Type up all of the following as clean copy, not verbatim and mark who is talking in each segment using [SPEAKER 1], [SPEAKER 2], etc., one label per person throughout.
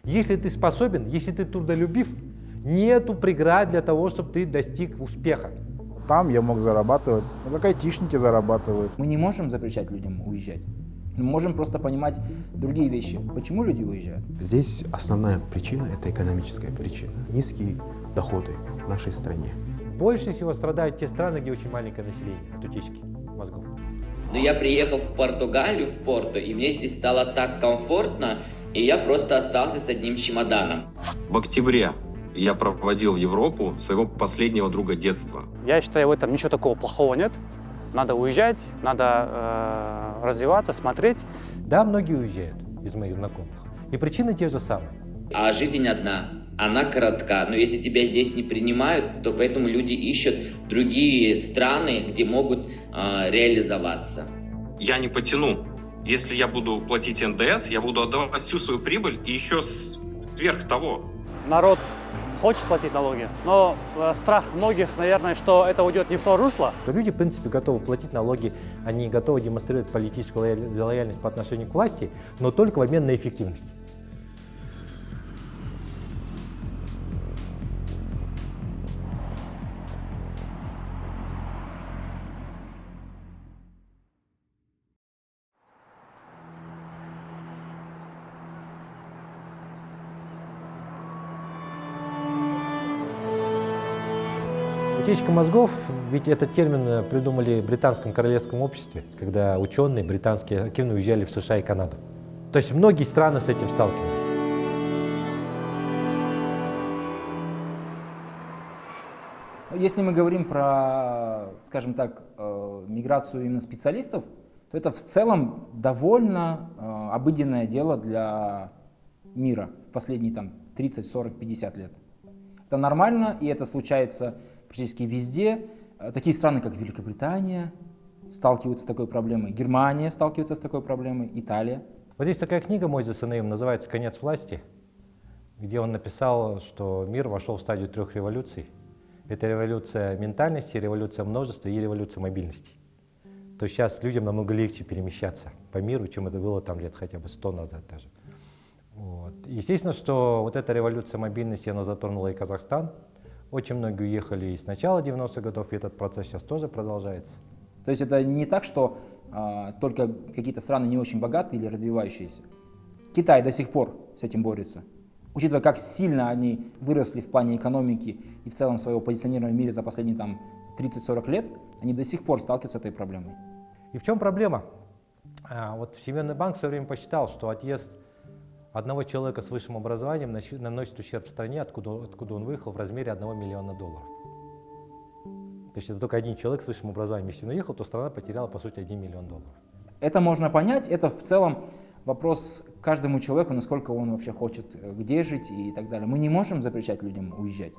[SPEAKER 1] Если ты способен, если ты трудолюбив, нету преград для того, чтобы ты достиг успеха.
[SPEAKER 2] Там я мог зарабатывать, как айтишники зарабатывают.
[SPEAKER 3] Мы не можем запрещать людям уезжать. Мы можем просто понимать другие вещи. Почему люди уезжают?
[SPEAKER 4] Здесь основная причина – это экономическая причина. Низкие доходы в нашей стране.
[SPEAKER 1] Больше всего страдают те страны, где очень маленькое население от утечки мозгов.
[SPEAKER 5] Но я приехал в Португалию, в Порту, и мне здесь стало так комфортно, и я просто остался с одним чемоданом.
[SPEAKER 6] В октябре я проводил в Европу своего последнего друга детства.
[SPEAKER 7] Я считаю, в этом ничего такого плохого нет. Надо уезжать, надо развиваться, смотреть.
[SPEAKER 1] Да, многие уезжают из моих знакомых. И причины те же самые.
[SPEAKER 5] А жизнь одна, она коротка. Но если тебя здесь не принимают, то поэтому люди ищут другие страны, где могут реализоваться.
[SPEAKER 6] Я не потяну. Если я буду платить НДС, я буду отдавать всю свою прибыль и еще сверх того.
[SPEAKER 7] Народ хочет платить налоги, но страх многих, наверное, что это уйдет не в то русло.
[SPEAKER 1] Люди, в принципе, готовы платить налоги, они готовы демонстрировать политическую лояльность по отношению к власти, но только в обмен на эффективность. Утечка мозгов, ведь этот термин придумали в британском королевском обществе, когда ученые британские активно уезжали в США и Канаду. То есть многие страны с этим сталкивались.
[SPEAKER 3] Если мы говорим про, скажем так, миграцию именно специалистов, то это в целом довольно обыденное дело для мира в последние 30, 40, 50 лет. Это нормально, и это случается практически везде. Такие страны, как Великобритания, сталкиваются с такой проблемой, Германия сталкивается с такой проблемой, Италия.
[SPEAKER 1] Вот есть такая книга Мойзеса Наима, называется «Конец власти», где он написал, что мир вошел в стадию 3 революций. Это революция ментальности, революция множества и революция мобильности. То есть сейчас людям намного легче перемещаться по миру, чем это было лет хотя бы 100 назад даже. Вот. Естественно, что вот эта революция мобильности, она затронула и Казахстан. Очень многие уехали и с начала 90-х годов, и этот процесс сейчас тоже продолжается.
[SPEAKER 3] То есть это не так, что только какие-то страны не очень богатые или развивающиеся. Китай до сих пор с этим борется. Учитывая, как сильно они выросли в плане экономики и в целом своего позиционирования в мире за последние 30-40 лет, они до сих пор сталкиваются с этой проблемой.
[SPEAKER 1] И в чем проблема? Вот Всемирный банк в свое время посчитал, что отъезд одного человека с высшим образованием наносит ущерб стране, откуда он выехал, в размере $1 миллиона. То есть это только один человек с высшим образованием. Если он уехал, то страна потеряла, по сути, $1 миллион.
[SPEAKER 3] Это можно понять, это в целом вопрос каждому человеку, насколько он вообще хочет, где жить и так далее. Мы не можем запрещать людям уезжать.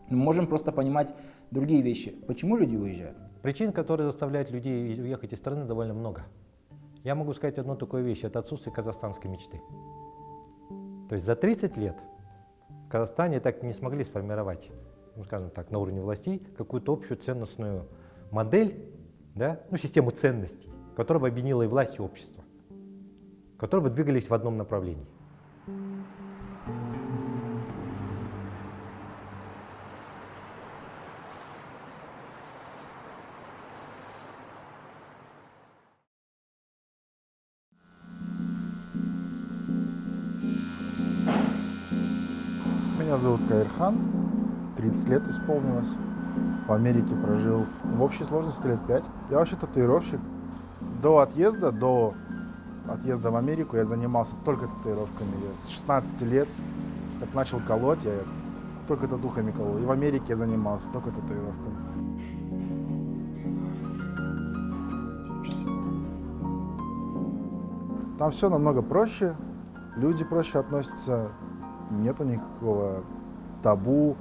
[SPEAKER 3] Мы можем просто понимать другие вещи. Почему люди уезжают?
[SPEAKER 1] Причин, которые заставляют людей уехать из страны, довольно много. Я могу сказать одну такую вещь, это отсутствие казахстанской мечты. То есть за 30 лет в Казахстане так не смогли сформировать, скажем так, на уровне властей какую-то общую ценностную модель, да, систему ценностей, которая бы объединила и власть, и общество, которые бы двигались в одном направлении.
[SPEAKER 2] Меня зовут Каирхан, 30 лет исполнилось. В Америке прожил в общей сложности лет 5. Я вообще татуировщик. До отъезда в Америку я занимался только татуировками. Я с 16 лет, как начал колоть, я только татухами колол. И в Америке я занимался только татуировками. Там все намного проще, люди проще относятся, нету никакого табу,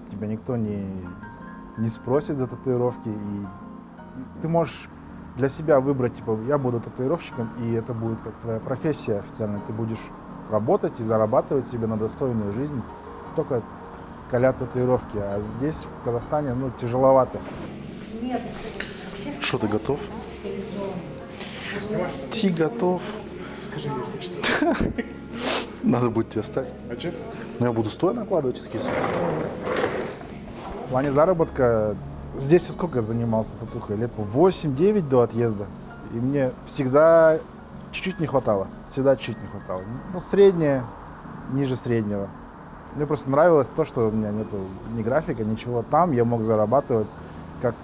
[SPEAKER 2] тебя никто не спросит за татуировки, и ты можешь для себя выбрать, я буду татуировщиком, и это будет как твоя профессия официально, ты будешь работать и зарабатывать себе на достойную жизнь, только коля татуировки, а здесь, в Казахстане, тяжеловато.
[SPEAKER 4] Что, ты готов? Ты готов?
[SPEAKER 8] Скажи, если что.
[SPEAKER 2] Надо будет тебе встать. Но я буду стоя накладывать эскиз. В плане заработка, здесь я сколько занимался татухой? Лет по 8-9 до отъезда. И мне всегда чуть-чуть не хватало. Всегда чуть не хватало. Ну, среднее, ниже среднего. Мне просто нравилось то, что у меня нету ни графика, ничего. Там я мог зарабатывать, как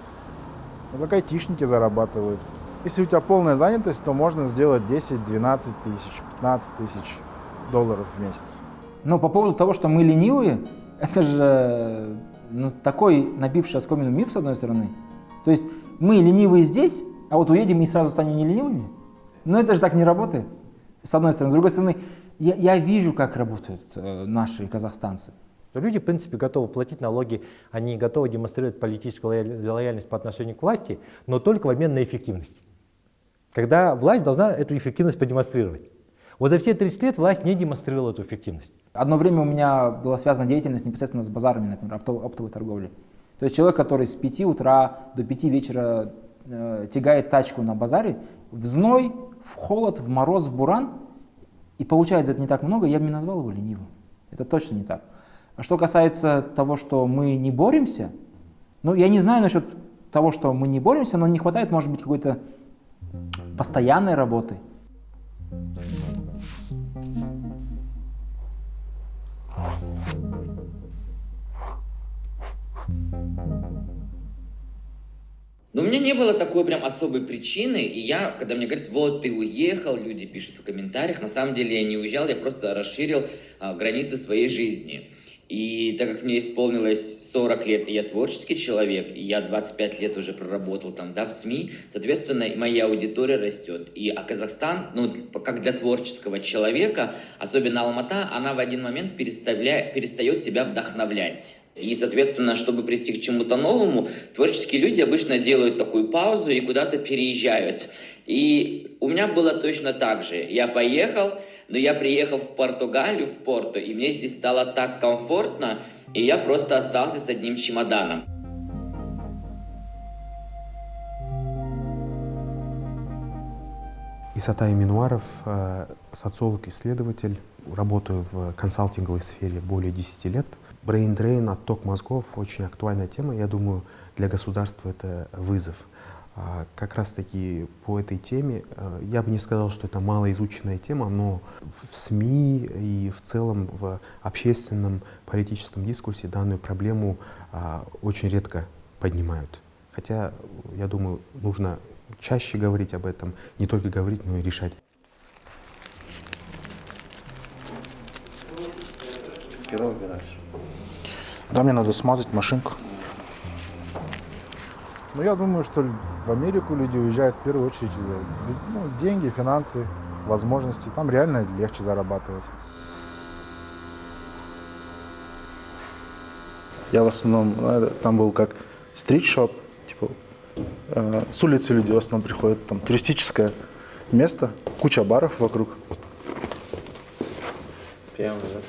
[SPEAKER 2] айтишники зарабатывают. Если у тебя полная занятость, то можно сделать 10, 12 тысяч, 15 тысяч долларов в месяц.
[SPEAKER 3] Но по поводу того, что мы ленивые, это же такой набивший оскомину миф, с одной стороны. То есть мы ленивые здесь, а вот уедем и сразу станем не ленивыми. Но это же так не работает, с одной стороны. С другой стороны, я вижу, как работают наши казахстанцы.
[SPEAKER 1] Люди, в принципе, готовы платить налоги, они готовы демонстрировать политическую лояльность по отношению к власти, но только в обмен на эффективность. Когда власть должна эту эффективность продемонстрировать. Вот за все 30 лет власть не демонстрировала эту эффективность.
[SPEAKER 3] Одно время у меня была связана деятельность непосредственно с базарами, например, оптовой торговли. То есть человек, который с 5 утра до 5 вечера тягает тачку на базаре, в зной, в холод, в мороз, в буран, и получает за это не так много, я бы не назвал его ленивым. Это точно не так. А что касается того, что мы не боремся, ну, я не знаю насчет того, что мы не боремся, но не хватает, может быть, какой-то постоянной работы.
[SPEAKER 5] Но у меня не было такой прям особой причины, и я, когда мне говорят, вот ты уехал, люди пишут в комментариях, на самом деле я не уезжал, я просто расширил границы своей жизни. И так как мне исполнилось 40 лет, и я творческий человек, и я 25 лет уже проработал там, да, в СМИ, соответственно, моя аудитория растет. А Казахстан, ну, как для творческого человека, особенно Алмата, она в один момент перестает тебя вдохновлять. И, соответственно, чтобы прийти к чему-то новому, творческие люди обычно делают такую паузу и куда-то переезжают. И у меня было точно так же. Я поехал, но я приехал в Португалию, в Порту, и мне здесь стало так комфортно, и я просто остался с одним чемоданом.
[SPEAKER 4] Исатай Минуаров, социолог-исследователь, работаю в консалтинговой сфере более 10 лет. Брейн-дрейн, отток мозгов – очень актуальная тема. Я думаю, для государства это вызов. Как раз-таки по этой теме, я бы не сказал, что это малоизученная тема, но в СМИ и в целом в общественном политическом дискурсе данную проблему очень редко поднимают. Хотя, я думаю, нужно чаще говорить об этом, не только говорить, но и решать.
[SPEAKER 2] Да, мне надо смазать машинку. Но я думаю, что в Америку люди уезжают в первую очередь из-за деньги, финансы, возможности. Там реально легче зарабатывать. Я в основном, там был как стрит-шоп, типа, с улицы люди в основном приходят, там туристическое место, куча баров вокруг.
[SPEAKER 8] Прямо, да?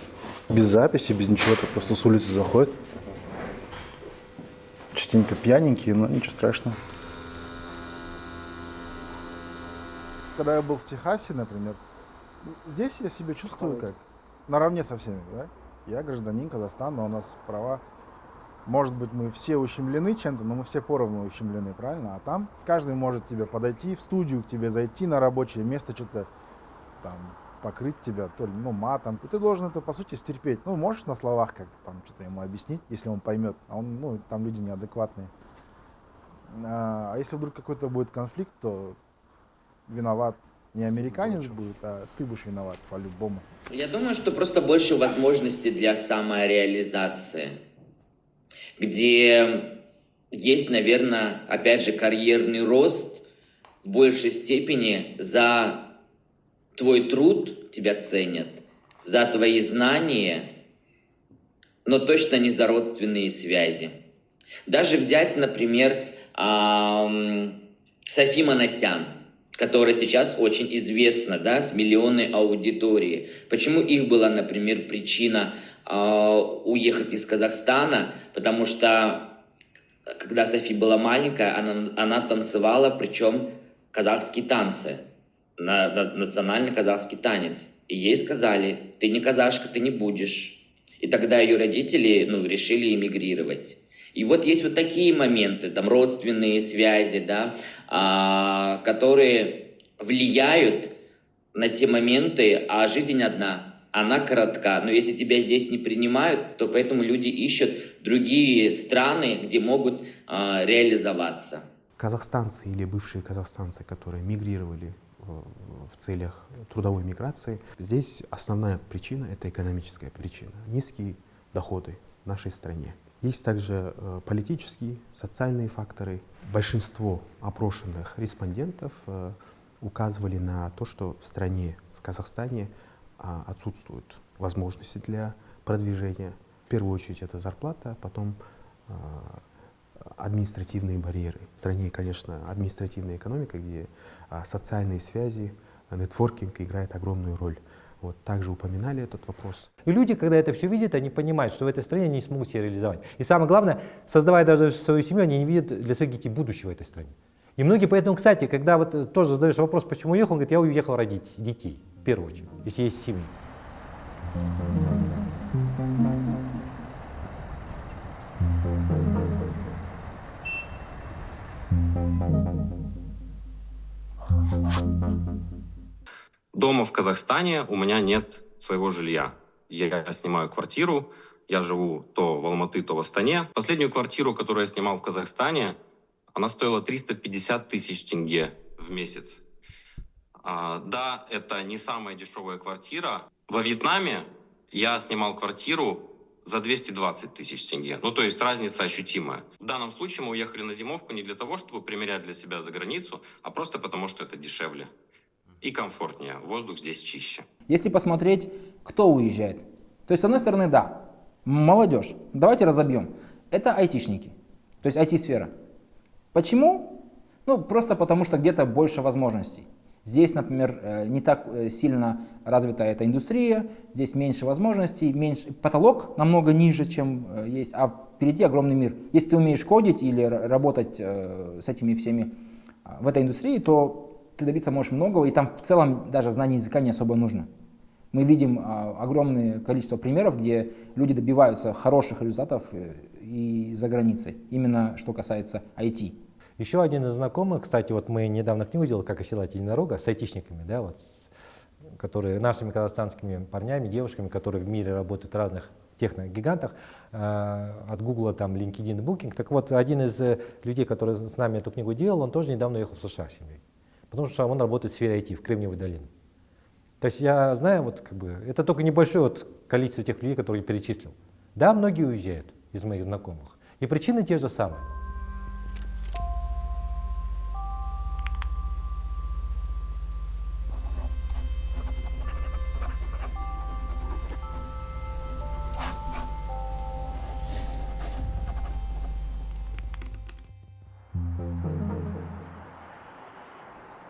[SPEAKER 2] Без записи, без ничего, так просто с улицы заходят. Частенько пьяненькие, но ничего страшного. Когда я был в Техасе, например, здесь я себя чувствую как наравне со всеми, да? Я гражданин Казахстана, у нас права. Может быть, мы все ущемлены чем-то, но мы все поровну ущемлены, правильно? А там каждый может тебе подойти в студию, к тебе зайти на рабочее место, что-то там покрыть тебя, то ли, матом. И ты должен это, по сути, стерпеть. Можешь на словах как-то там что-то ему объяснить, если он поймет. А он, там люди неадекватные. А если вдруг какой-то будет конфликт, то виноват не американец будет, а ты будешь виноват по-любому.
[SPEAKER 5] Я думаю, что просто больше возможностей для самореализации, где есть, наверное, опять же, карьерный рост в большей степени за твой труд тебя ценят, за твои знания, но точно не за родственные связи. Даже взять, например, Софи Манасян, которая сейчас очень известна, да, с миллионной аудиторией. Почему их была, например, причина уехать из Казахстана? Потому что, когда Софи была маленькая, она танцевала, причем казахские танцы. Национальный казахский танец. И ей сказали: ты не казашка, ты не будешь. И тогда ее родители, решили эмигрировать. И вот есть вот такие моменты, там родственные связи, да, которые влияют на те моменты, а жизнь одна, она коротка. Но если тебя здесь не принимают, то поэтому люди ищут другие страны, где могут реализоваться.
[SPEAKER 4] Казахстанцы или бывшие казахстанцы, которые мигрировали в целях трудовой миграции, здесь основная причина — это экономическая причина. Низкие доходы в нашей стране. Есть также политические, социальные факторы. Большинство опрошенных респондентов указывали на то, что в стране, в Казахстане, отсутствуют возможности для продвижения. В первую очередь это зарплата, потом административные барьеры. В стране, конечно, административная экономика, где социальные связи, нетворкинг играет огромную роль. Вот, также упоминали этот вопрос.
[SPEAKER 1] И люди, когда это все видят, они понимают, что в этой стране они не смогут себя реализовать. И самое главное, создавая даже свою семью, они не видят для своих детей будущего в этой стране. И многие поэтому, кстати, когда вот тоже задаешь вопрос, почему уехал, он говорит, я уехал ради детей, в первую очередь, если есть семья.
[SPEAKER 6] Дома в Казахстане у меня нет своего жилья. Я снимаю квартиру, я живу то в Алматы, то в Астане. Последнюю квартиру, которую я снимал в Казахстане, она стоила 350 тысяч тенге в месяц. Да, это не самая дешевая квартира. Во Вьетнаме я снимал квартиру за 220 тысяч тенге. То есть разница ощутимая. В данном случае мы уехали на зимовку не для того, чтобы примерять для себя за границу, а просто потому, что это дешевле и комфортнее. Воздух здесь чище.
[SPEAKER 3] Если посмотреть, кто уезжает, то есть, с одной стороны, да, молодежь, давайте разобьем, это айтишники, то есть IT-сфера. Почему? Просто потому, что где-то больше возможностей. Здесь, например, не так сильно развита эта индустрия, здесь меньше возможностей, потолок намного ниже, чем есть, а впереди огромный мир. Если ты умеешь кодить или работать с этими всеми в этой индустрии, то ты добиться можешь многого, и там в целом даже знание языка не особо нужно. Мы видим огромное количество примеров, где люди добиваются хороших результатов и за границей, именно что касается IT.
[SPEAKER 1] Еще один из знакомых, кстати, вот мы недавно книгу делали «Как оседлать единорога» с айтишниками, да, вот, которые нашими казахстанскими парнями, девушками, которые в мире работают в разных техногигантах, от Google, там, LinkedIn, Booking. Так вот, один из людей, который с нами эту книгу делал, он тоже недавно уехал в США с семьей, потому что он работает в сфере IT, в Кремниевой долине. То есть я знаю, это только небольшое количество тех людей, которые я перечислил. Да, многие уезжают из моих знакомых, и причины те же самые.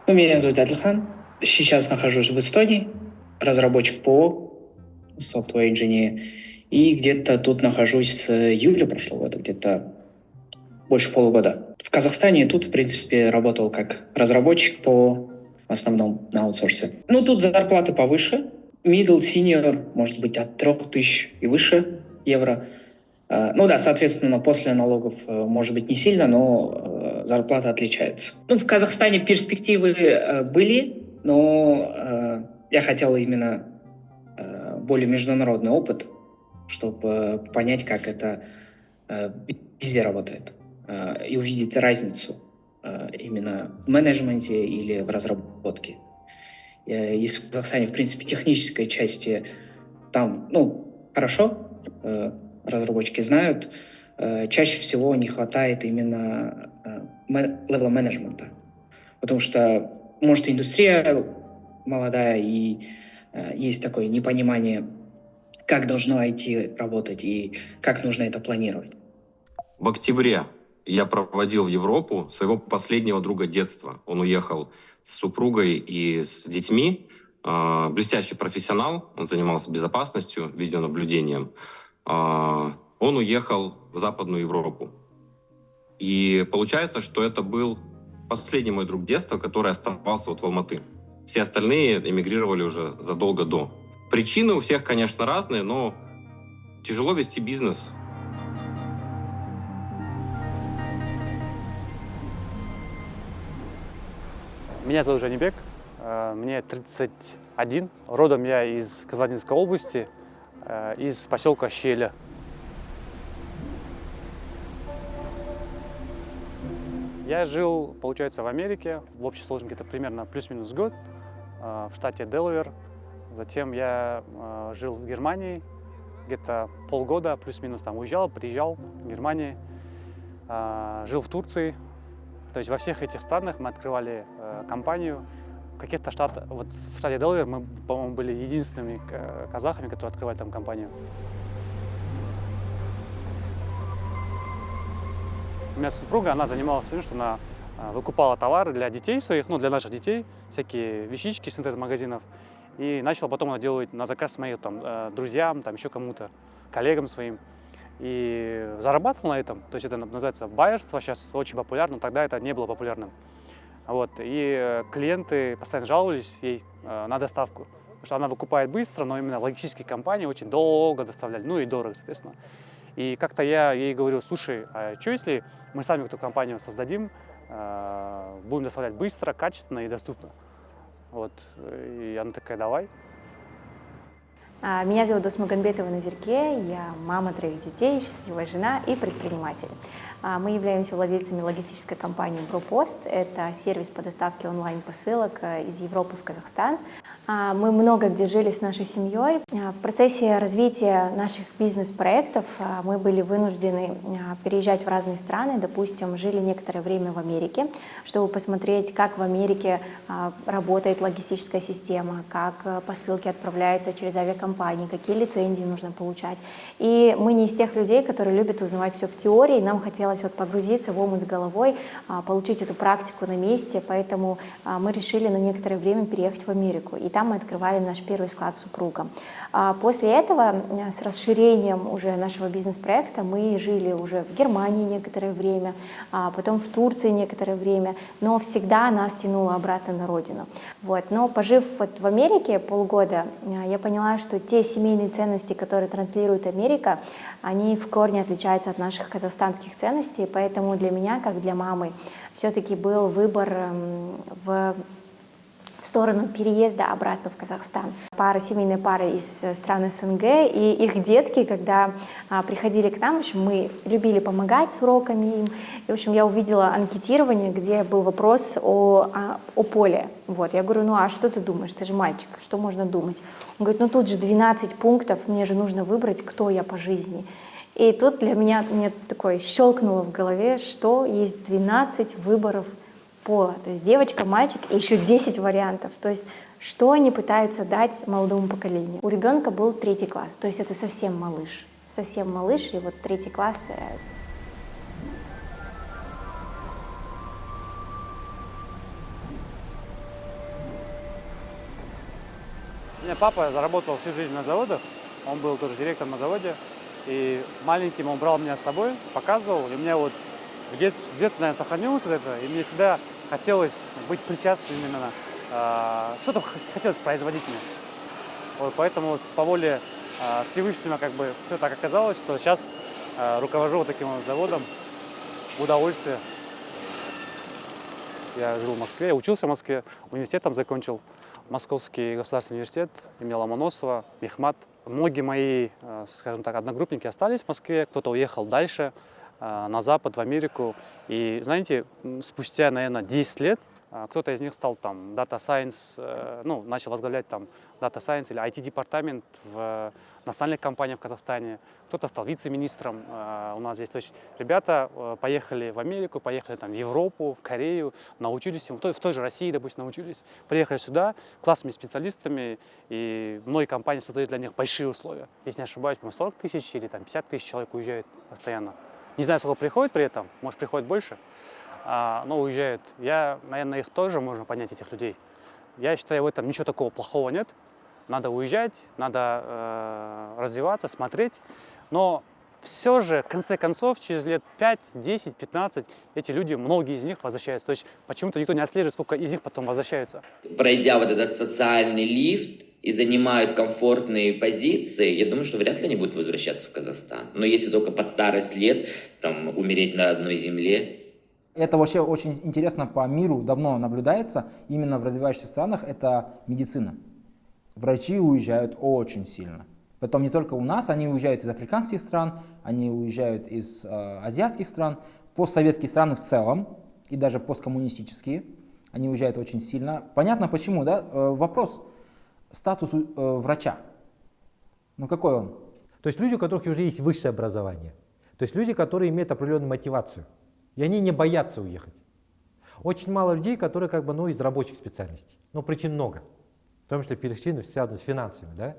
[SPEAKER 8] Меня зовут Адлхан. Сейчас нахожусь в Эстонии, разработчик ПО, software engineer. И где-то тут нахожусь с июля прошлого года, где-то больше полугода. В Казахстане тут, в принципе, работал как разработчик ПО, в основном на аутсорсе. Тут зарплаты повыше. Middle, senior, может быть, от 3000 и выше евро. Соответственно, после налогов, может быть, не сильно, но зарплата отличается. В Казахстане перспективы были, но я хотел именно более международный опыт, чтобы понять, как это везде работает, и увидеть разницу именно в менеджменте или в разработке. Если в Казахстане, в принципе, технической части там, хорошо, разработчики знают, чаще всего не хватает именно левела менеджмента. Потому что, может, индустрия молодая, и есть такое непонимание, как должно IT работать и как нужно это планировать.
[SPEAKER 6] В октябре я проводил в Европу своего последнего друга детства. Он уехал с супругой и с детьми. Блестящий профессионал, он занимался безопасностью, видеонаблюдением. Он уехал в Западную Европу. И получается, что это был последний мой друг детства, который оставался в Алматы. Все остальные эмигрировали уже задолго до. Причины у всех, конечно, разные, но тяжело вести бизнес.
[SPEAKER 7] Меня зовут Жанибек, мне 31. Родом я из Казанинской области, из поселка Щеля. Я жил, получается, в Америке, в общей сложности где-то примерно плюс-минус год, в штате Делавэр. Затем я жил в Германии, где-то полгода, плюс-минус там уезжал, приезжал в Германии, жил в Турции. То есть во всех этих странах мы открывали компанию. В каких-то штатах, вот в штате Делавэр мы, по-моему, были единственными казахами, которые открывали там компанию. У меня супруга, она занималась тем, что она выкупала товары для детей своих, ну, для наших детей, всякие вещички с интернет-магазинов. И начала потом она делать на заказ моим там, друзьям, там, еще кому-то, коллегам своим. И зарабатывал на этом. То есть это называется байерство, сейчас очень популярно, тогда это не было популярным. Вот. И клиенты постоянно жаловались ей на доставку. Потому что она выкупает быстро, но именно логистические компании очень долго доставляли, ну и дорого, соответственно. И как-то я ей говорю: слушай, а что если мы сами эту компанию создадим, будем доставлять быстро, качественно и доступно? Вот. И она такая: давай.
[SPEAKER 9] Меня зовут Досмагомбетова Назирке, я мама 3 детей, счастливая жена и предприниматель. Мы являемся владельцами логистической компании Бропост. Это сервис по доставке онлайн-посылок из Европы в Казахстан. Мы много где жили с нашей семьей. В процессе развития наших бизнес-проектов мы были вынуждены переезжать в разные страны. Допустим, жили некоторое время в Америке, чтобы посмотреть, как в Америке работает логистическая система, как посылки отправляются через авиакомпании, какие лицензии нужно получать. И мы не из тех людей, которые любят узнавать все в теории. Нам хотелось вот погрузиться в омут с головой, получить эту практику на месте, поэтому мы решили на некоторое время переехать в Америку. И там мы открывали наш первый склад с супругом. После этого, с расширением уже нашего бизнес-проекта, мы жили уже в Германии некоторое время, потом в Турции некоторое время, но всегда нас тянуло обратно на родину. Вот. Но пожив вот в Америке полгода, я поняла, что те семейные ценности, которые транслирует Америка, они в корне отличаются от наших казахстанских ценностей, поэтому для меня, как для мамы, все-таки был выбор в сторону переезда обратно в Казахстан. Семейная пара из стран СНГ, и их детки, когда приходили к нам, в общем, мы любили помогать с уроками им. И, в общем, я увидела анкетирование, где был вопрос о поле. Вот. Я говорю: ну а что ты думаешь? Ты же мальчик, что можно думать? Он говорит: ну тут же 12 пунктов, мне же нужно выбрать, кто я по жизни. И тут для меня мне такое щелкнуло в голове, что есть 12 выборов пола. То есть девочка, мальчик и еще 10 вариантов. То есть что они пытаются дать молодому поколению. У ребенка был 3 класс, то есть это совсем малыш. Совсем малыш, и вот 3 класс.
[SPEAKER 7] У меня папа заработал всю жизнь на заводах, он был тоже директором на заводе. И маленьким он брал меня с собой, показывал, и у меня вот с детства, наверное, сохранилось вот это, и мне всегда хотелось быть причастным именно, что-то хотелось производить мне. Вот, поэтому по воле Всевышнего как бы все так оказалось, что сейчас руковожу вот таким вот заводом в удовольствие. Я жил в Москве, я учился в Москве, университет там закончил, Московский государственный университет имени Ломоносова, Мехмат. Многие мои, скажем так, одногруппники остались в Москве, кто-то уехал дальше, на Запад, в Америку. И, знаете, спустя, наверное, 10 лет кто-то из них стал там Data Science, ну, начал возглавлять там Data Science или IT-департамент в национальной компании в Казахстане. Кто-то стал вице-министром у нас здесь. То есть ребята поехали в Америку, поехали там в Европу, в Корею, научились, в той же России, допустим, научились. Приехали сюда классными специалистами, и многие компании создают для них большие условия. Если не ошибаюсь, 40 тысяч или там 50 тысяч человек уезжают постоянно. Не знаю, сколько приходит при этом, может, приходит больше, но уезжают. Наверное, их тоже можно понять, этих людей. Я считаю, в этом ничего такого плохого нет. Надо уезжать, надо развиваться, смотреть. Но все же, в конце концов, через лет 5, 10, 15, эти люди, многие из них возвращаются. То есть почему-то никто не отслеживает, сколько из них потом возвращаются.
[SPEAKER 5] Пройдя вот этот социальный лифт и занимают комфортные позиции, я думаю, что вряд ли они будут возвращаться в Казахстан. Но если только под старость лет, там, умереть на одной земле.
[SPEAKER 3] Это вообще очень интересно по миру, давно наблюдается, именно в развивающихся странах, это медицина. Врачи уезжают очень сильно. Потом не только у нас, они уезжают из африканских стран, они уезжают из азиатских стран, постсоветские страны в целом, и даже посткоммунистические, они уезжают очень сильно. Понятно почему, да? Вопрос, статус врача, ну какой он?
[SPEAKER 1] То есть люди, у которых уже есть высшее образование. То есть люди, которые имеют определенную мотивацию. И они не боятся уехать. Очень мало людей, которые как бы, ну, из рабочих специальностей. Но причин много. В том числе перечины связаны с финансами. Да?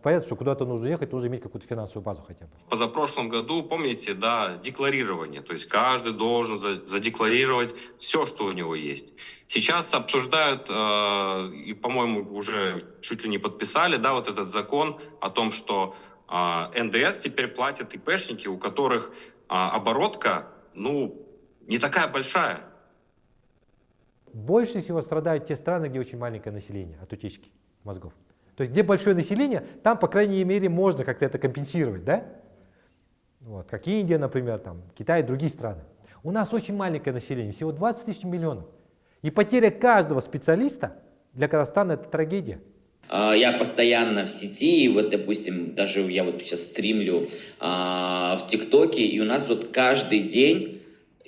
[SPEAKER 1] Понятно, что куда-то нужно ехать, нужно иметь какую-то финансовую базу хотя бы.
[SPEAKER 6] В позапрошлом году, помните, да, декларирование. То есть каждый должен задекларировать все, что у него есть. Сейчас обсуждают, и, по-моему, уже чуть ли не подписали, да, вот этот закон о том, что НДС теперь платят ИПшники, у которых оборотка, ну, не такая большая.
[SPEAKER 1] Больше всего страдают те страны, где очень маленькое население от утечки мозгов. То есть где большое население, там, по крайней мере, можно как-то это компенсировать, да? Вот, как Индия, например, там, Китай и другие страны. У нас очень маленькое население, всего 20 тысяч миллионов. И потеря каждого специалиста для Казахстана — это трагедия.
[SPEAKER 5] Я постоянно в сети, вот, допустим, даже я вот сейчас стримлю в ТикТоке, и у нас вот каждый день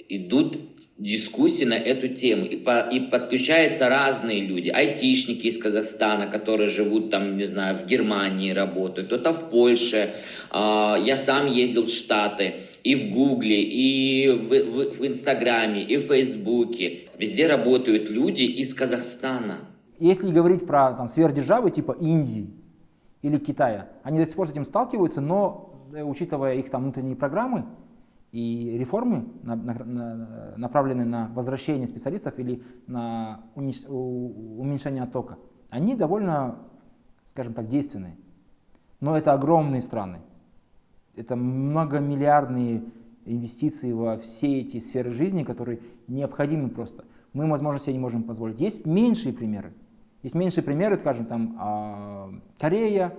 [SPEAKER 5] идут дискуссии на эту тему, и подключаются разные люди, айтишники из Казахстана, которые живут там, не знаю, в Германии работают, кто-то в Польше, я сам ездил в Штаты, и в Гугле, и в Инстаграме, и в Фейсбуке, везде работают люди из Казахстана.
[SPEAKER 3] Если говорить про там, сверхдержавы типа Индии или Китая, они до сих пор с этим сталкиваются, но учитывая их там внутренние программы и реформы, направленные на возвращение специалистов или на уменьшение оттока, они довольно, скажем так, действенные. Но это огромные страны, это многомиллиардные инвестиции во все эти сферы жизни, которые необходимы просто. Мы, возможно, себе не можем позволить. Есть меньшие примеры. Есть меньшие примеры, скажем, там Корея,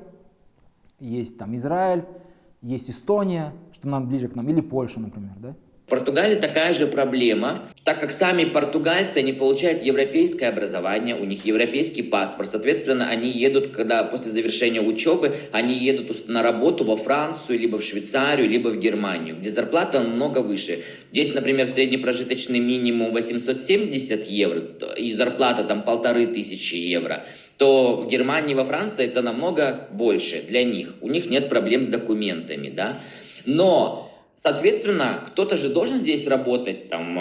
[SPEAKER 3] есть там Израиль, есть Эстония, что нам ближе к нам, или Польша, например, да?
[SPEAKER 5] В Португалии такая же проблема, так как сами португальцы, они получают европейское образование, у них европейский паспорт, соответственно, они едут, когда после завершения учебы, они едут на работу во Францию, либо в Швейцарию, либо в Германию, где зарплата намного выше. Здесь, например, средний прожиточный минимум 870 евро, и зарплата там 1500 евро, то в Германии, во Франции это намного больше для них. У них нет проблем с документами, да. Но, соответственно, кто-то же должен здесь работать, там,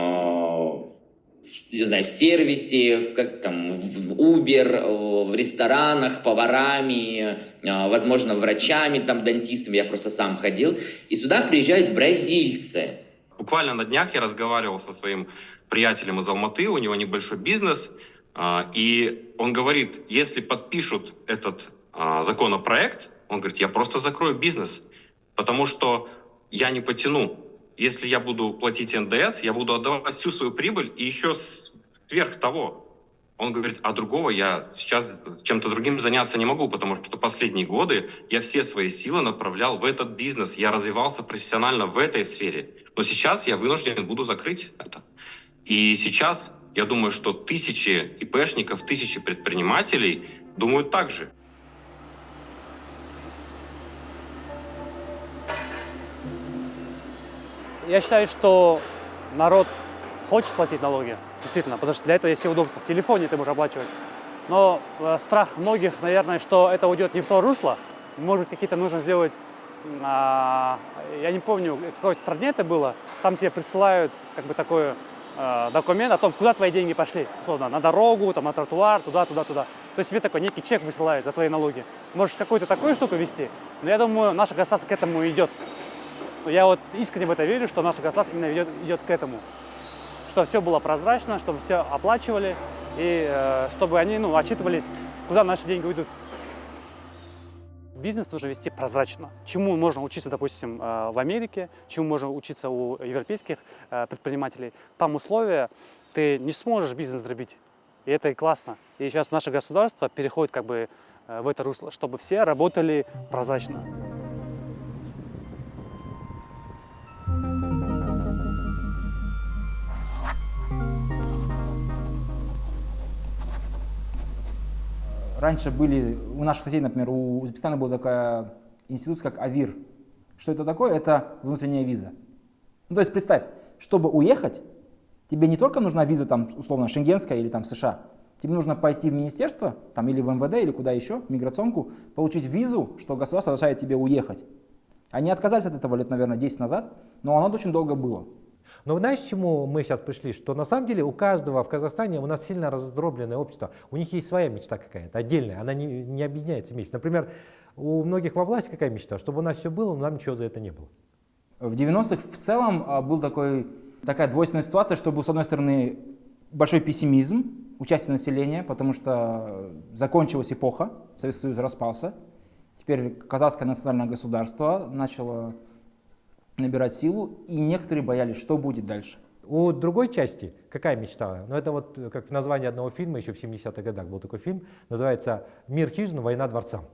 [SPEAKER 5] не знаю, в сервисе, в Uber, в ресторанах, поварами, возможно, врачами, там, дантистами, я просто сам ходил. И сюда приезжают бразильцы.
[SPEAKER 6] Буквально на днях я разговаривал со своим приятелем из Алматы, у него небольшой бизнес, и он говорит, если подпишут этот законопроект, он говорит, я просто закрою бизнес, потому что я не потяну. Если я буду платить НДС, я буду отдавать всю свою прибыль и еще сверх того. Он говорит, а другого я сейчас чем-то другим заняться не могу, потому что последние годы я все свои силы направлял в этот бизнес, я развивался профессионально в этой сфере. Но сейчас я вынужден буду закрыть это. И сейчас я думаю, что тысячи ИПшников, тысячи предпринимателей думают так же.
[SPEAKER 7] Я считаю, что народ хочет платить налоги, действительно, потому что для этого есть все удобства. В телефоне ты можешь оплачивать. Но страх многих, наверное, что это уйдет не в то русло. Может, какие-то нужно сделать, я не помню, в какой стране это было, там тебе присылают как бы такой документ о том, куда твои деньги пошли. Условно, на дорогу, там, на тротуар, туда. То есть тебе такой некий чек высылают за твои налоги. Можешь какую-то такую штуку вести, но я думаю, наше государство к этому идет. Я вот искренне в это верю, что наше государство именно идет к этому. Что все было прозрачно, чтобы все оплачивали, и чтобы они отчитывались, куда наши деньги уйдут. бизнес нужно вести прозрачно. Чему можно учиться, допустим, в Америке, чему можно учиться у европейских предпринимателей. Там условия, ты не сможешь бизнес дробить. И это и классно. И сейчас наше государство переходит как бы в это русло, чтобы все работали прозрачно.
[SPEAKER 3] Раньше были, у наших соседей, например, у Узбекистана был такой институт, как АВИР. Что это такое? Это внутренняя виза. Ну, то есть представь, чтобы уехать, тебе не только нужна виза, там, условно, шенгенская или там в США, тебе нужно пойти в министерство, там, или в МВД, или куда еще, в миграционку, получить визу, что государство разрешает тебе уехать. Они отказались от этого лет, наверное, 10 назад, но оно очень долго было.
[SPEAKER 1] Но знаешь, к чему мы сейчас пришли? Что на самом деле у каждого в Казахстане, у нас сильно раздробленное общество. У них есть своя мечта какая-то, отдельная, она не объединяется вместе. Например, у многих во власти какая мечта? Чтобы у нас все было, но нам ничего за это не было.
[SPEAKER 3] В 90-х в целом был такая двойственная ситуация, что был, с одной стороны, большой пессимизм у части населения, потому что закончилась эпоха, Советский Союз распался. Теперь казахское национальное государство начало набирать силу, и некоторые боялись, что будет дальше.
[SPEAKER 1] У другой части какая мечта? Ну это вот как название одного фильма, еще в 70-х годах был такой фильм, называется «Мир хижин, война дворцам».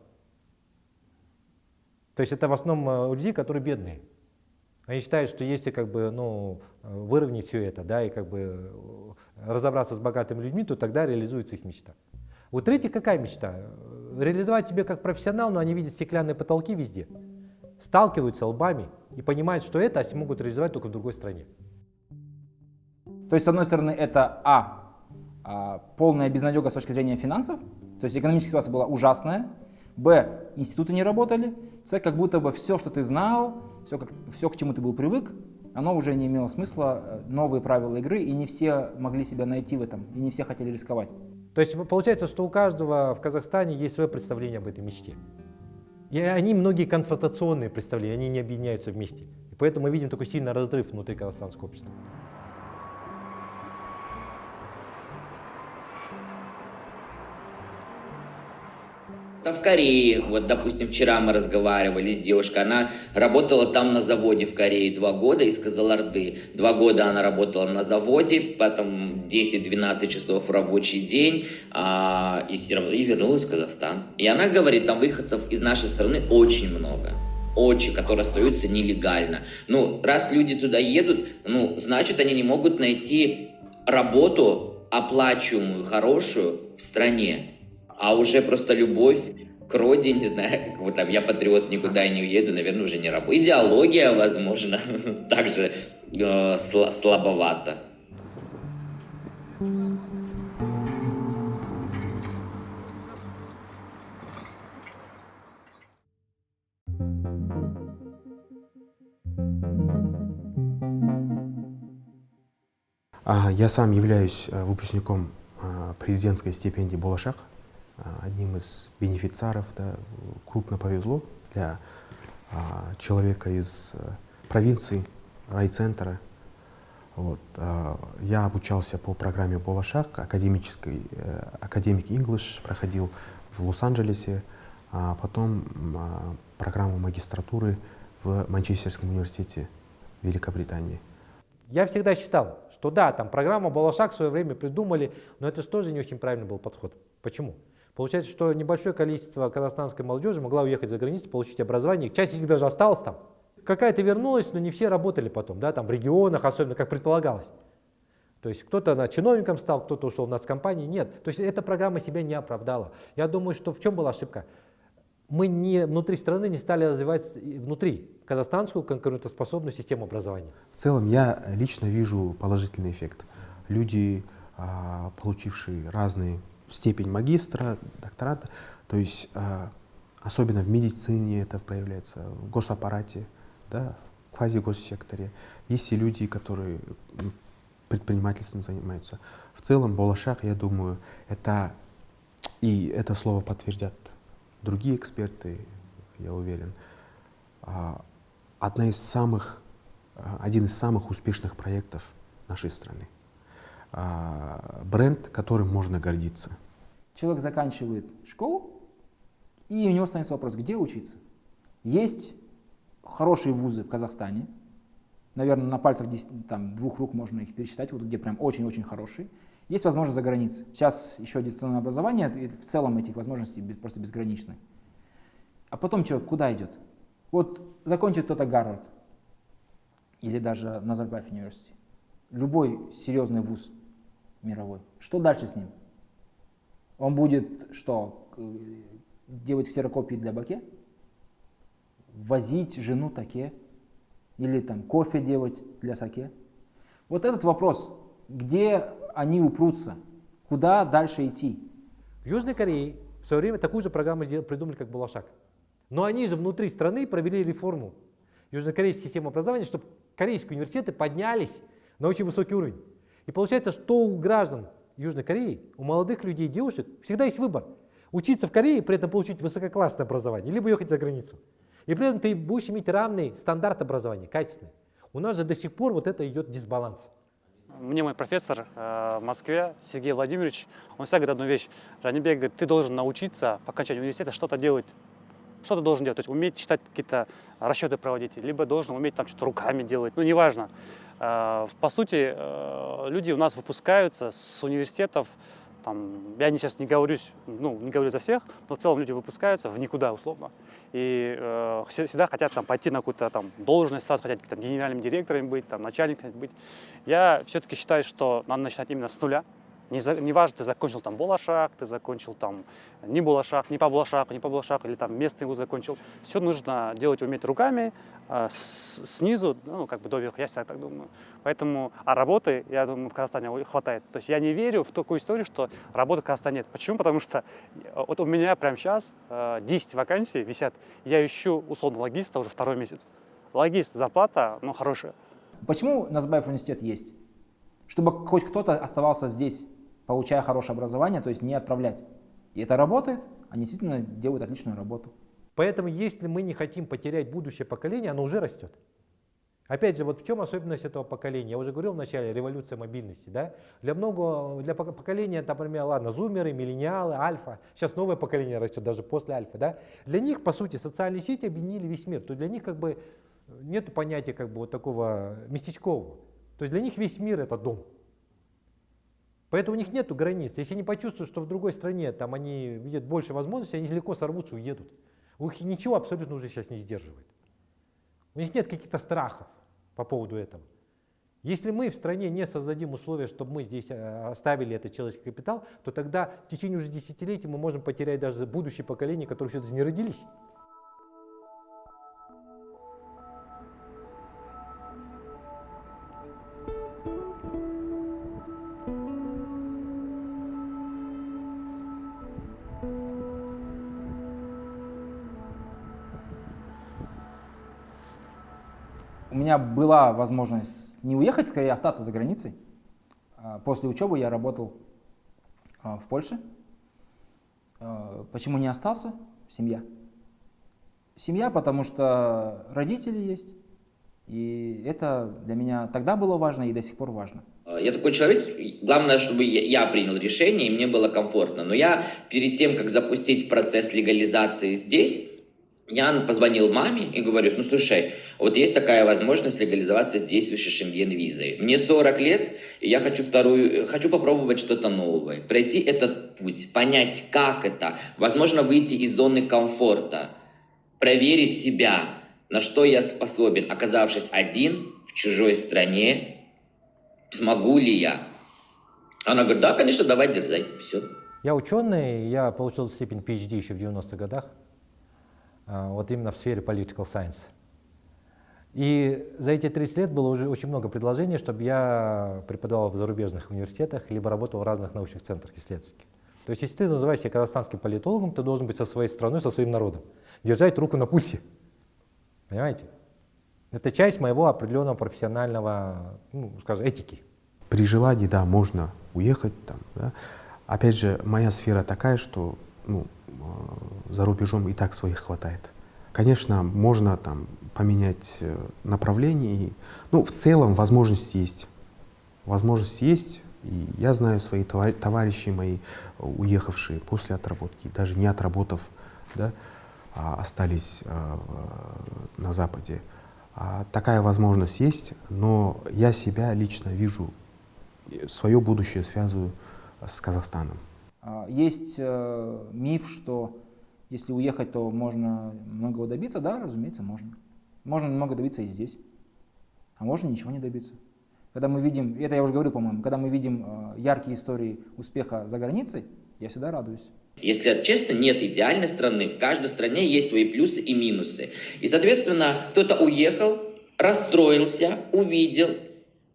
[SPEAKER 1] То есть это в основном люди, которые бедные. Они считают, что если как бы, выровнять все это, да, и как бы разобраться с богатыми людьми, то тогда реализуется их мечта. У третьих какая мечта? Реализовать себя как профессионал, но они видят стеклянные потолки везде, сталкиваются лбами и понимают, что это они могут реализовать только в другой стране.
[SPEAKER 3] То есть, с одной стороны, это полная безнадега с точки зрения финансов, то есть экономическая ситуация была ужасная, б, институты не работали, с, как будто бы все, что ты знал, все, к чему ты был привык, оно уже не имело смысла, новые правила игры, и не все могли себя найти в этом, и не все хотели рисковать.
[SPEAKER 1] То есть получается, что у каждого в Казахстане есть свое представление об этой мечте. И они многие конфронтационные представления, они не объединяются вместе. И поэтому мы видим такой сильный разрыв внутри казахстанского общества.
[SPEAKER 5] В Корее, вот, допустим, вчера мы разговаривали с девушкой, она работала там на заводе в Корее 2 года из Кызылорды. 2 года она работала на заводе, потом 10-12 часов в рабочий день, и вернулась в Казахстан. И она говорит, там выходцев из нашей страны очень много. Очень, которые остаются нелегально. Раз люди туда едут, значит, они не могут найти работу оплачиваемую, хорошую в стране. А уже просто любовь к родине, не знаю, я патриот, никуда не уеду, наверное, уже не работаю. Идеология, возможно, также слабовато.
[SPEAKER 4] Я сам являюсь выпускником президентской стипендии «Болашак», одним из бенефициаров. Да, крупно повезло для человека из провинции, райцентра. Я обучался по программе «Болашак», академик English, проходил в Лос-Анджелесе, а потом программу магистратуры в Манчестерском университете Великобритании.
[SPEAKER 1] Я всегда считал, что да, там программа «Болашак» в свое время придумали, но это же тоже не очень правильный был подход. Почему? Получается, что небольшое количество казахстанской молодежи могла уехать за границу, получить образование, часть из них даже осталась там. Какая-то вернулась, но не все работали потом, да, там в регионах, особенно как предполагалось. То есть кто-то чиновником стал, кто-то ушел в нацкомпании, нет. То есть эта программа себя не оправдала. Я думаю, что в чем была ошибка? Мы внутри страны не стали развивать внутри казахстанскую конкурентоспособную систему образования.
[SPEAKER 4] В целом я лично вижу положительный эффект. Люди, получившие разные степень магистра, доктората, то есть особенно в медицине это проявляется, в госаппарате, да, в квазигоссекторе. Есть и люди, которые предпринимательством занимаются. В целом «Болашак», я думаю, это слово подтвердят другие эксперты, я уверен. Один из самых успешных проектов нашей страны. Бренд, которым можно гордиться.
[SPEAKER 3] Человек заканчивает школу И у него становится вопрос, где учиться? Есть хорошие вузы в Казахстане, наверное, на пальцах 2 рук можно их пересчитать, вот где прям очень-очень хорошие. Есть возможность за границей. Сейчас еще дистанционное образование, и в целом этих возможностей просто безграничны. А потом человек куда идет? Вот закончит кто-то Гарвард или даже Назарбаев университет, любой серьезный вуз мировой. Что дальше с ним? Он будет что, делать ксерокопии для Баке? Возить жену таке? Или там кофе делать для саке? Вот этот вопрос, где они упрутся, куда дальше идти?
[SPEAKER 1] В Южной Корее в свое время такую же программу придумали, как Булашак. Но они же внутри страны провели реформу южнокорейской системы образования, чтобы корейские университеты поднялись на очень высокий уровень. И получается, что у граждан Южной Кореи, у молодых людей и девушек всегда есть выбор. Учиться в Корее и при этом получить высококлассное образование, либо ехать за границу. И при этом ты будешь иметь равный стандарт образования, качественный. У нас же до сих пор вот это идет дисбаланс.
[SPEAKER 7] Мне мой профессор в Москве, Сергей Владимирович, он всегда говорит одну вещь. Жанибек говорит, ты должен научиться по окончании университета что-то делать. Что ты должен делать? То есть уметь считать какие-то расчеты проводить, либо должен уметь там что-то руками делать, ну неважно. По сути, люди у нас выпускаются с университетов, там, я сейчас не говорю за всех, но в целом люди выпускаются в никуда условно. И всегда хотят там, пойти на какую-то там, должность, сразу хотят там, генеральным директором быть, там, начальником быть. Я все-таки считаю, что надо начинать именно с нуля. Не важно, ты закончил там Булашак, ты закончил там не Булашак, не по Булашаку, или там местный вуз закончил. Все нужно делать, уметь руками, снизу, ну, как бы до верха, я всегда так думаю. Поэтому, а работы, я думаю, в Казахстане хватает. То есть я не верю в такую историю, что работы в Казахстане нет. Почему? Потому что вот у меня прямо сейчас 10 вакансий висят. Я ищу условно логиста уже 2-й месяц. Логист, зарплата, ну, хорошая.
[SPEAKER 3] Почему Назарбаев университет есть? Чтобы хоть кто-то оставался здесь, получая хорошее образование, то есть не отправлять. И это работает, они действительно делают отличную работу.
[SPEAKER 1] Поэтому если мы не хотим потерять будущее поколение, оно уже растет. Опять же, вот в чем особенность этого поколения? Я уже говорил в начале, революция мобильности. Да? Для поколения, например, ладно, зумеры, миллениалы, альфа. Сейчас новое поколение растет, даже после альфа. Да? Для них, по сути, социальные сети объединили весь мир. То есть для них как бы нет понятия как бы вот такого местечкового. То есть для них весь мир — это дом. Поэтому у них нет границ. Если они почувствуют, что в другой стране там они видят больше возможностей, они легко сорвутся и уедут. У них ничего абсолютно уже сейчас не сдерживает. У них нет каких-то страхов по поводу этого. Если мы в стране не создадим условия, чтобы мы здесь оставили этот человеческий капитал, то тогда в течение уже десятилетий мы можем потерять даже будущее поколение, которые еще даже не родились.
[SPEAKER 3] У меня была возможность не уехать, скорее остаться за границей. После учебы я работал в Польше. Почему не остался? Семья. Семья, потому что родители есть. И это для меня тогда было важно и до сих пор важно.
[SPEAKER 5] Я такой человек, главное, чтобы я принял решение и мне было комфортно. Но я перед тем, как запустить процесс легализации здесь, я позвонил маме и говорю, ну слушай, вот есть такая возможность легализоваться с действующей Шенген-визой. Мне 40 лет, и я хочу попробовать что-то новое, пройти этот путь, понять, как это, возможно, выйти из зоны комфорта, проверить себя, на что я способен, оказавшись один в чужой стране, смогу ли я. Она говорит, да, конечно, давай, дерзай, все.
[SPEAKER 1] Я ученый, я получил степень PhD еще в 90-х годах. Вот именно в сфере political science. И за эти 30 лет было уже очень много предложений, чтобы я преподавал в зарубежных университетах, либо работал в разных научных центрах исследовательских. То есть, если ты называешь себя казахстанским политологом, ты должен быть со своей страной, со своим народом. Держать руку на пульсе. Понимаете? Это часть моего определенного профессионального, скажем, этики.
[SPEAKER 4] При желании, да, можно уехать там, да. Опять же, моя сфера такая, что за рубежом и так своих хватает. Конечно, можно там поменять направление. В целом возможность есть. Возможность есть. И я знаю свои товарищи мои, уехавшие после отработки, даже не отработав да, остались на Западе. Такая возможность есть, но я себя лично вижу, свое будущее связываю с Казахстаном.
[SPEAKER 3] Есть миф, что если уехать, то можно многого добиться. Да, разумеется, можно. Можно много добиться и здесь, а можно ничего не добиться. Когда мы видим, это я уже говорил, по-моему, когда мы видим яркие истории успеха за границей, я всегда радуюсь.
[SPEAKER 5] Если честно, нет идеальной страны. В каждой стране есть свои плюсы и минусы. И, соответственно, кто-то уехал, расстроился, увидел,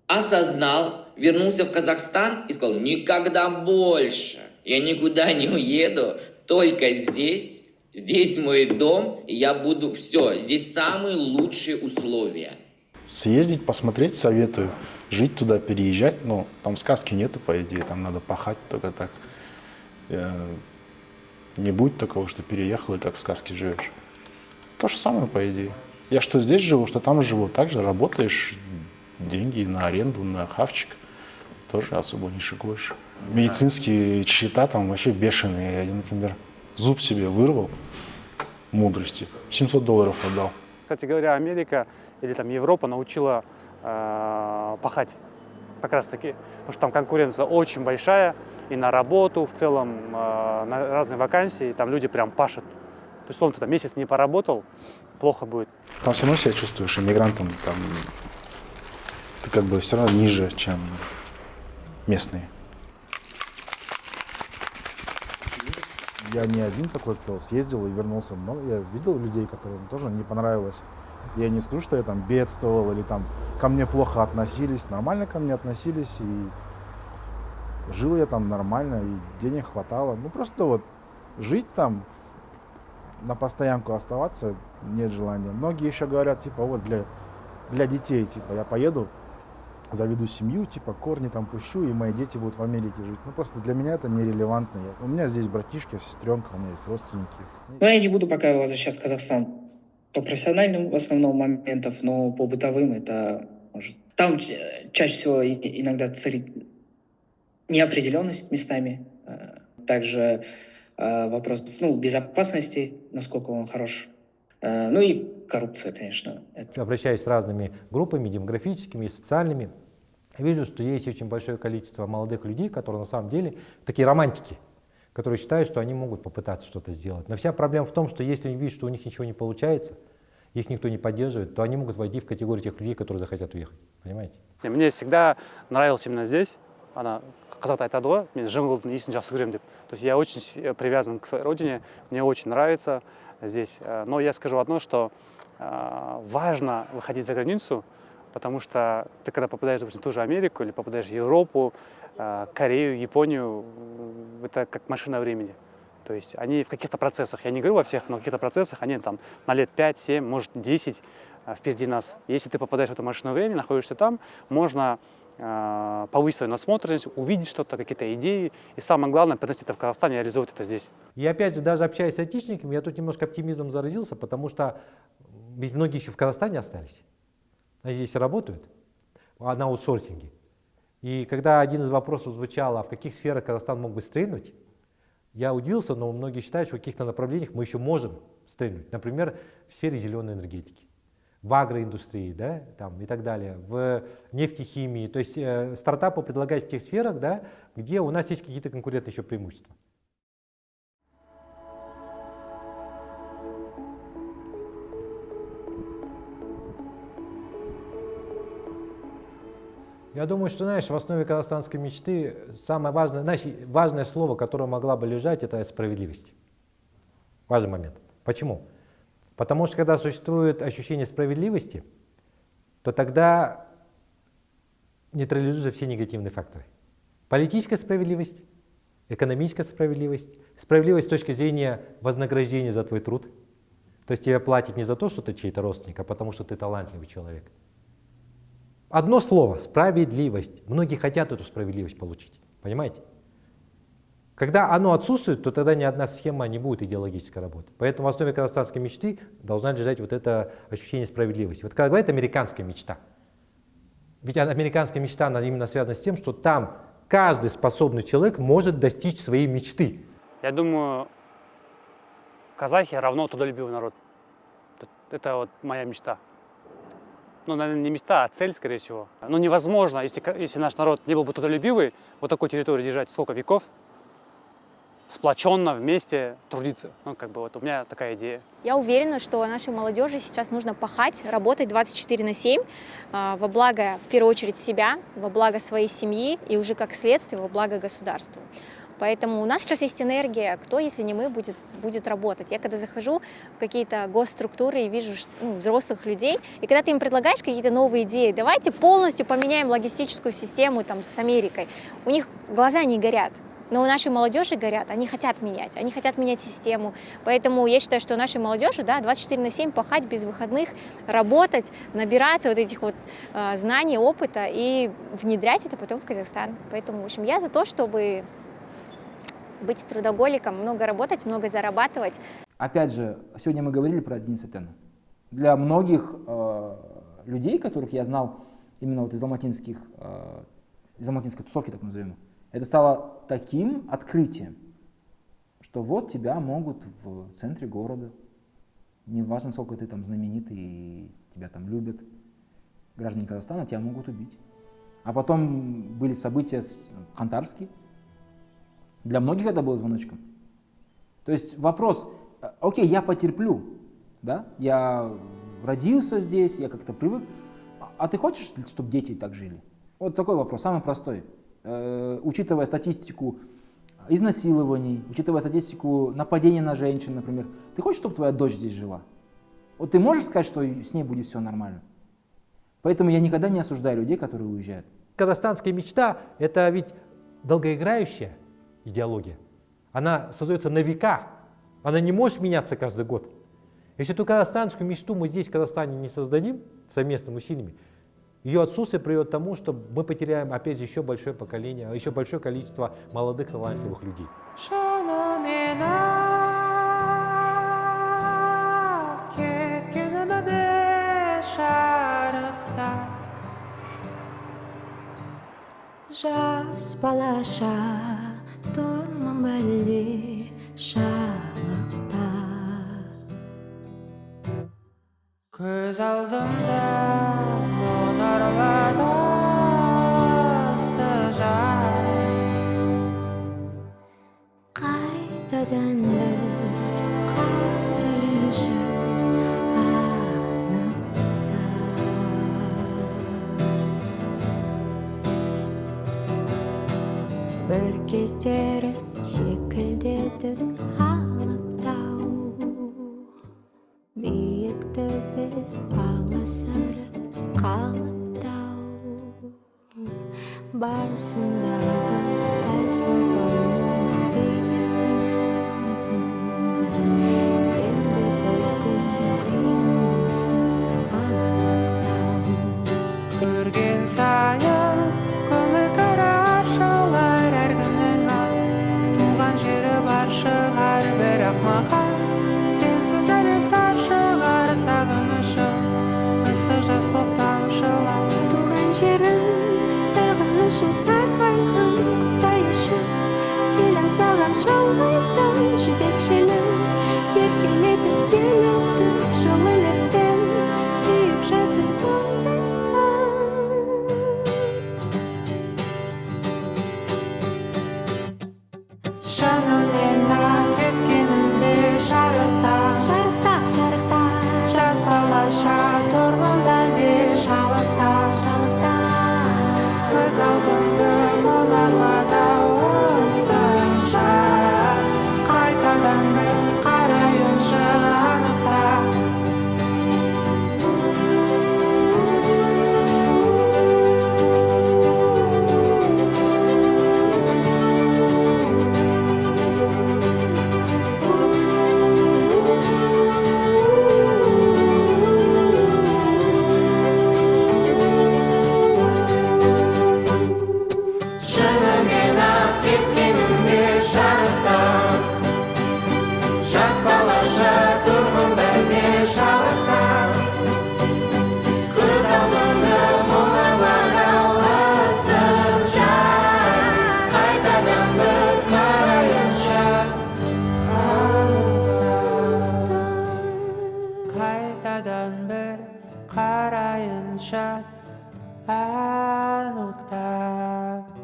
[SPEAKER 5] осознал, вернулся в Казахстан и сказал: никогда больше я никуда не уеду, только здесь. Здесь мой дом, и я буду все. Здесь самые лучшие условия.
[SPEAKER 2] Съездить, посмотреть советую. Жить туда, переезжать, но там сказки нету, по идее, там надо пахать только так. Не будет такого, что переехал и как в сказке живешь. То же самое, по идее. Я что здесь живу, что там живу. Также работаешь, деньги на аренду, на хавчик. Тоже особо не шикуешь. Медицинские счета там вообще бешеные. Я, например, зуб себе вырвал мудрости. $700 отдал.
[SPEAKER 7] Кстати говоря, Америка или там Европа научила пахать как раз таки, потому что там конкуренция очень большая и на работу в целом, на разные вакансии, там люди прям пашут. То есть, условно, ты там месяц не поработал, плохо будет.
[SPEAKER 2] Там все равно себя чувствуешь иммигрантом, там ты как бы все равно ниже, чем местные. Я не один такой, кто съездил и вернулся. Но я видел людей, которым тоже не понравилось. Я не скажу, что я там бедствовал или там ко мне плохо относились. Нормально ко мне относились, и жил я там нормально, и денег хватало. Ну просто вот жить там, на постоянку оставаться нет желания. Многие еще говорят, типа, вот для детей, типа, я поеду, заведу семью, типа, корни там пущу, и мои дети будут в Америке жить. Ну, просто для меня это нерелевантно. У меня здесь братишки, сестренка, у меня есть родственники.
[SPEAKER 8] Но я не буду пока возвращаться в Казахстан по профессиональным в основном моментов, но по бытовым это может... Там чаще всего иногда царит неопределенность местами. Также вопрос безопасности, насколько он хорош. Ну и коррупция, конечно.
[SPEAKER 1] Обращаюсь с разными группами, демографическими, социальными. Вижу, что есть очень большое количество молодых людей, которые на самом деле такие романтики, которые считают, что они могут попытаться что-то сделать. Но вся проблема в том, что если они видят, что у них ничего не получается, их никто не поддерживает, то они могут войти в категорию тех людей, которые захотят уехать. Понимаете?
[SPEAKER 7] Мне всегда нравилось именно здесь. Она казахта айтады ғой, мен жыңғылдың иісін жақсы көремін деп. То есть я очень привязан к своей родине, мне очень нравится здесь. Но я скажу одно, что важно выходить за границу, потому что ты когда попадаешь, допустим, в ту же Америку или попадаешь в Европу, Корею, Японию, это как машина времени. То есть они в каких-то процессах, я не говорю во всех, но в каких-то процессах они там на лет 5, 7, может 10 впереди нас. Если ты попадаешь в эту машину времени, находишься там, можно повысить свою насмотренность, увидеть что-то, какие-то идеи, и самое главное, приносить это в Казахстан и реализовать это здесь.
[SPEAKER 1] И опять же, даже общаясь с айтишниками, я тут немножко оптимизмом заразился, потому что ведь многие еще в Казахстане остались. Они здесь работают, на аутсорсинге. И когда один из вопросов звучал, а в каких сферах Казахстан мог бы стрельнуть, я удивился, но многие считают, что в каких-то направлениях мы еще можем стрельнуть. Например, в сфере зеленой энергетики, в агроиндустрии, да, там, и так далее, в нефтехимии. То есть стартапы предлагают в тех сферах, да, где у нас есть какие-то конкурентные еще преимущества. Я думаю, что, знаешь, в основе казахстанской мечты самое важное, знаешь, важное слово, которое могла бы лежать, это справедливость. Важный момент. Почему? Потому что когда существует ощущение справедливости, то тогда нейтрализуются все негативные факторы. Политическая справедливость, экономическая справедливость, справедливость с точки зрения вознаграждения за твой труд. То есть тебе платят не за то, что ты чей-то родственник, а потому что ты талантливый человек. Одно слово – справедливость. Многие хотят эту справедливость получить, понимаете? Когда оно отсутствует, то тогда ни одна схема не будет идеологической работы. Поэтому в основе казахстанской мечты должна лежать вот это ощущение справедливости. Вот когда говорят американская мечта, ведь американская мечта, она именно связана с тем, что там каждый способный человек может достичь своей мечты.
[SPEAKER 7] Я думаю, казахи равно трудолюбивый народ. Это вот моя мечта. Ну, наверное, не мечта, а цель, скорее всего. Ну, невозможно, если наш народ не был бы трудолюбивый, вот такой территории держать сколько веков, сплоченно, вместе трудиться. Ну, как бы вот у меня такая идея.
[SPEAKER 9] Я уверена, что нашей молодежи сейчас нужно пахать, работать 24/7 во благо, в первую очередь, себя, во благо своей семьи и уже как следствие во благо государству. Поэтому у нас сейчас есть энергия, кто, если не мы, будет работать. Я когда захожу в какие-то госструктуры и вижу взрослых людей, и когда ты им предлагаешь какие-то новые идеи, давайте полностью поменяем логистическую систему там, с Америкой, у них глаза не горят. Но у нашей молодежи горят, они хотят менять систему. Поэтому я считаю, что у нашей молодежи 24/7 пахать без выходных, работать, набираться вот этих вот знаний, опыта и внедрять это потом в Казахстан. Поэтому, в общем, я за то, чтобы быть трудоголиком, много работать, много зарабатывать.
[SPEAKER 3] Опять же, сегодня мы говорили про Дениса Тена. Для многих людей, которых я знал именно вот из алматинской тусовки, так назовем, это стало таким открытием, что вот тебя могут в центре города, не важно, сколько ты там знаменитый и тебя там любят, граждане Казахстана тебя могут убить. А потом были события хантарские. Для многих это было звоночком. То есть вопрос, окей, я потерплю, да, я родился здесь, я как-то привык, а ты хочешь, чтобы дети так жили? Вот такой вопрос, самый простой. Учитывая статистику изнасилований, учитывая статистику нападений на женщин, например, ты хочешь, чтобы твоя дочь здесь жила? Вот ты можешь сказать, что с ней будет все нормально? Поэтому я никогда не осуждаю людей, которые уезжают.
[SPEAKER 1] Казахстанская мечта – это ведь долгоиграющая идеология. Она создается на века. Она не может меняться каждый год. Если эту казахстанскую мечту мы здесь, в Казахстане, не создадим совместными усилиями, ее отсутствие приведет к тому, что мы потеряем, опять же, еще большое поколение, еще большое количество молодых талантливых людей.
[SPEAKER 10] Жас балаша турмамбали шалықта. Көз алдымда мұнарлады асты жаз. Қайтадан бір қарайыншы анықта. Бір кездері секілдедік алыптау, биік төбе аласарып қалыптау. Басындағы әзбабаның бейнеті, енді бір күн қиын болды анықтау. Көрген сайын көңіл кіріп шалар әркімнің туған жері бар шығар, бірақ маған сенсіз әлем тар шығар. Сағынышым ыстық жас боп тамшылап, туған жерім сағынышым сарғайған құстай ұшып, елім саған жалғайды жібек желім, еркелетіп елікті жылы леппен сүйіп жатыр мұндайда. Шынымен-ақ кеткенімде шарықтап, жас балаша тұрмын әлде шалықтап. Көз алдымды shot. I looked up.